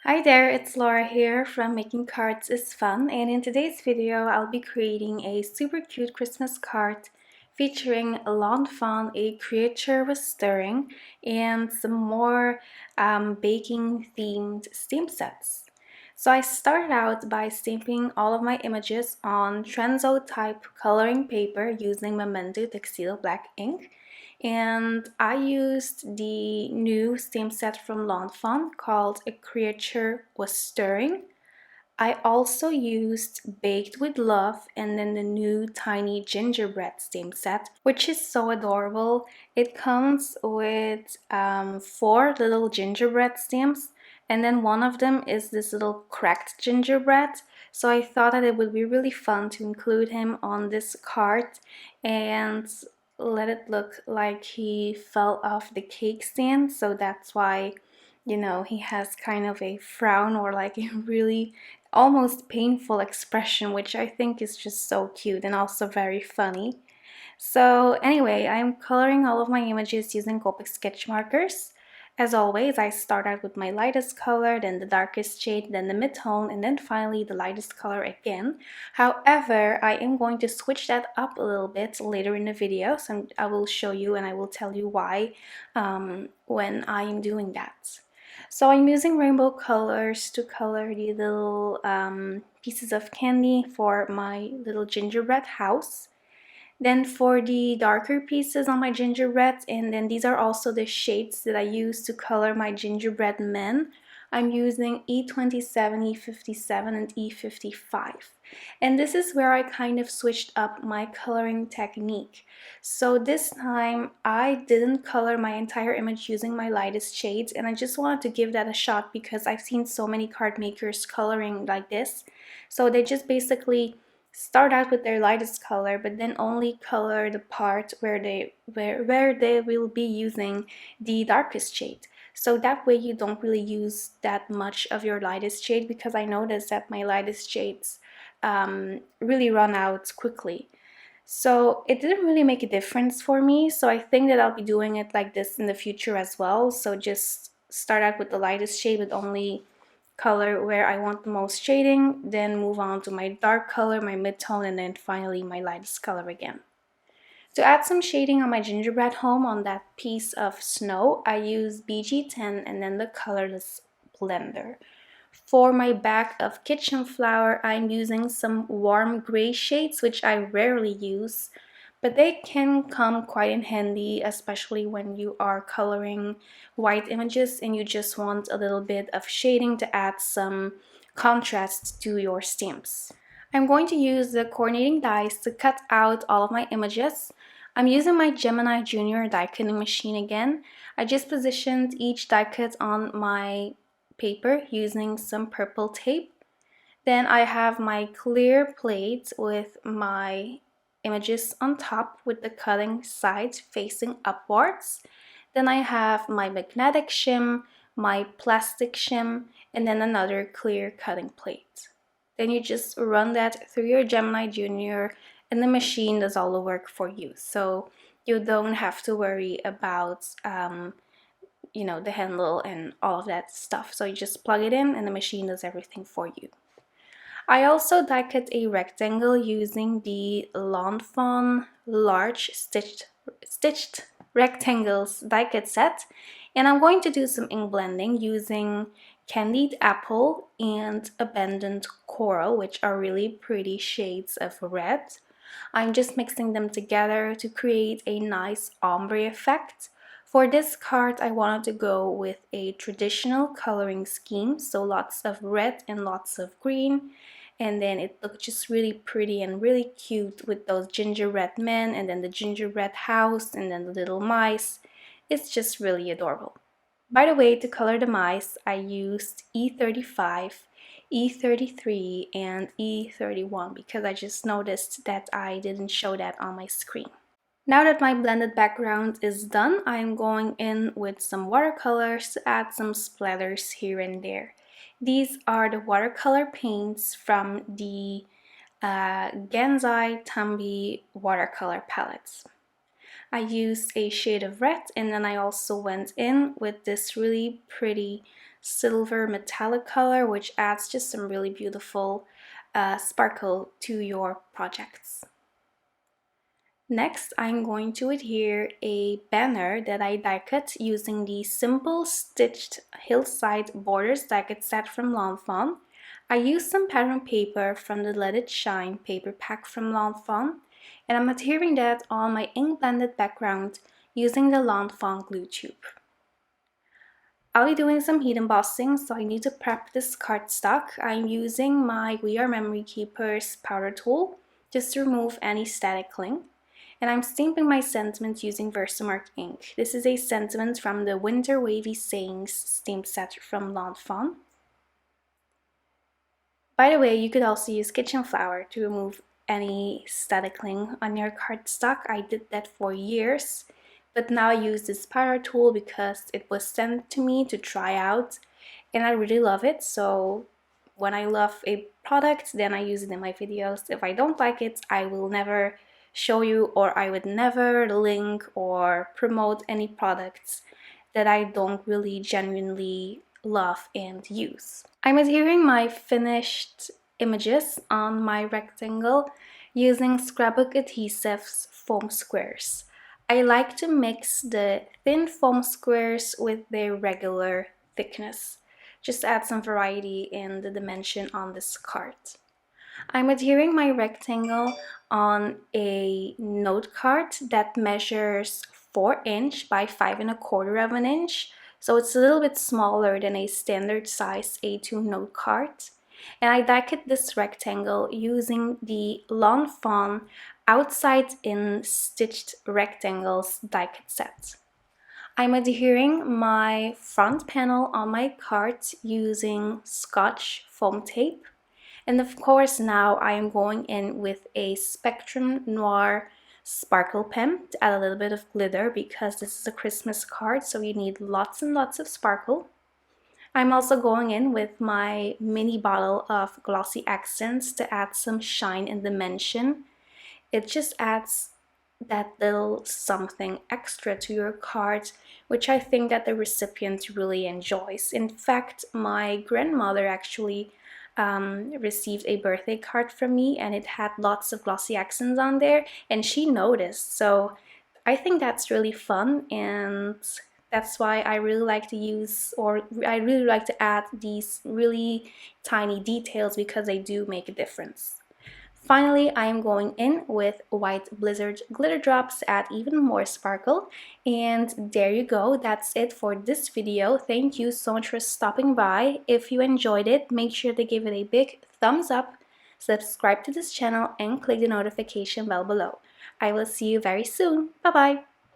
Hi there, it's Laura here from Making Cards is Fun, and in today's video I'll be creating a super cute Christmas card featuring a lawn fawn, a creature with stirring, and some more baking themed stamp sets. So I started out by stamping all of my images on Trenzo type coloring paper using Memento Tuxedo Black ink. And I used the new stamp set from Lawn Fawn called A Creature Was Stirring. I also used Baked with Love and then the new tiny gingerbread stamp set, which is so adorable. It comes with 4 little gingerbread stamps, and then one of them is this little cracked gingerbread. So I thought that it would be really fun to include him on this card and let it look like he fell off the cake stand. So that's why, he has kind of a frown or like a really almost painful expression, which I think is just so cute and also very funny. So anyway, I'm coloring all of my images using Copic sketch markers. As always, I start out with my lightest color, then the darkest shade, then the mid-tone, and then finally the lightest color again. However, I am going to switch that up a little bit later in the video, so I will show you and I will tell you why when I am doing that. So I'm using rainbow colors to color the little pieces of candy for my little gingerbread house. Then for the darker pieces on my gingerbread, and then these are also the shades that I use to color my gingerbread men. I'm using E27, E57, and E55. And this is where I kind of switched up my coloring technique. So this time I didn't color my entire image using my lightest shades, and I just wanted to give that a shot because I've seen so many card makers coloring like this. So they just basically start out with their lightest color, but then only color the part where they will be using the darkest shade. So that way you don't really use that much of your lightest shade, because I noticed that my lightest shades really run out quickly. So it didn't really make a difference for me, so I think that I'll be doing it like this in the future as well. So just start out with the lightest shade but only color where I want the most shading, then move on to my dark color, my mid-tone, and then finally my lightest color again. To add some shading on my gingerbread home on that piece of snow, I use BG10 and then the colorless blender. For my bag of kitchen flour, I'm using some warm gray shades, which I rarely use, but they can come quite in handy, especially when you are coloring white images and you just want a little bit of shading to add some contrast to your stamps. I'm going to use the coordinating dies to cut out all of my images. I'm using my Gemini Junior die cutting machine again. I just positioned each die cut on my paper using some purple tape. Then I have my clear plate with my images on top with the cutting sides facing upwards. Then I have my magnetic shim, my plastic shim, and then another clear cutting plate. Then you just run that through your Gemini Junior and the machine does all the work for you. So you don't have to worry about the handle and all of that stuff. So you just plug it in and the machine does everything for you. I also die cut a rectangle using the Lawn Fawn large stitched rectangles die cut set, and I'm going to do some ink blending using Candied Apple and Abandoned Coral, which are really pretty shades of red. I'm just mixing them together to create a nice ombre effect. For this card, I wanted to go with a traditional coloring scheme, so lots of red and lots of green, and then it looked just really pretty and really cute with those gingerbread men and then the gingerbread house and then the little mice. It's just really adorable. By the way, to color the mice, I used E35, E33, and E31 because I just noticed that I didn't show that on my screen. Now that my blended background is done, I'm going in with some watercolors to add some splatters here and there. These are the watercolor paints from the Gansai Tambi watercolor palettes. I used a shade of red, and then I also went in with this really pretty silver metallic color, which adds just some really beautiful sparkle to your projects. Next, I'm going to adhere a banner that I die cut using the simple stitched Hillside borders die cut set from Fawn. I used some pattern paper from the Let It Shine paper pack from Fawn, and I'm adhering that on my ink blended background using the Fawn glue tube. I'll be doing some heat embossing, so I need to prep this cardstock. I'm using my We Are Memory Keepers powder tool just to remove any static cling. And I'm stamping my sentiments using Versamark ink. This is a sentiment from the Winter Wavy Sayings stamp set from Fawn. By the way, you could also use kitchen flour to remove any static cling on your cardstock. I did that for years, but now I use this powder tool because it was sent to me to try out, and I really love it. So when I love a product, then I use it in my videos. If I don't like it, I will never show you, or I would never link or promote any products that I don't really genuinely love and use. I'm adhering my finished images on my rectangle using scrapbook adhesives foam squares. I like to mix the thin foam squares with their regular thickness. Just add some variety in the dimension on this card. I'm adhering my rectangle on a note card that measures 4" by 5¼ inch. So it's a little bit smaller than a standard size A2 note card. And I die cut this rectangle using the Fawn outside in stitched rectangles die cut set. I'm adhering my front panel on my card using Scotch foam tape. And of course, now I am going in with a Spectrum Noir sparkle pen to add a little bit of glitter because this is a Christmas card, so you need lots and lots of sparkle. I'm also going in with my mini bottle of glossy accents to add some shine and dimension. It just adds that little something extra to your card, which I think that the recipient really enjoys. In fact, my grandmother actually received a birthday card from me, and it had lots of glossy accents on there, and she noticed. So I think that's really fun, and that's why I really like to use, or I really like to add these really tiny details because they do make a difference. Finally, I am going in with white Blizzard glitter drops to add even more sparkle. And there you go, that's it for this video. Thank you so much for stopping by. If you enjoyed it, make sure to give it a big thumbs up, subscribe to this channel, and click the notification bell below. I will see you very soon. Bye bye!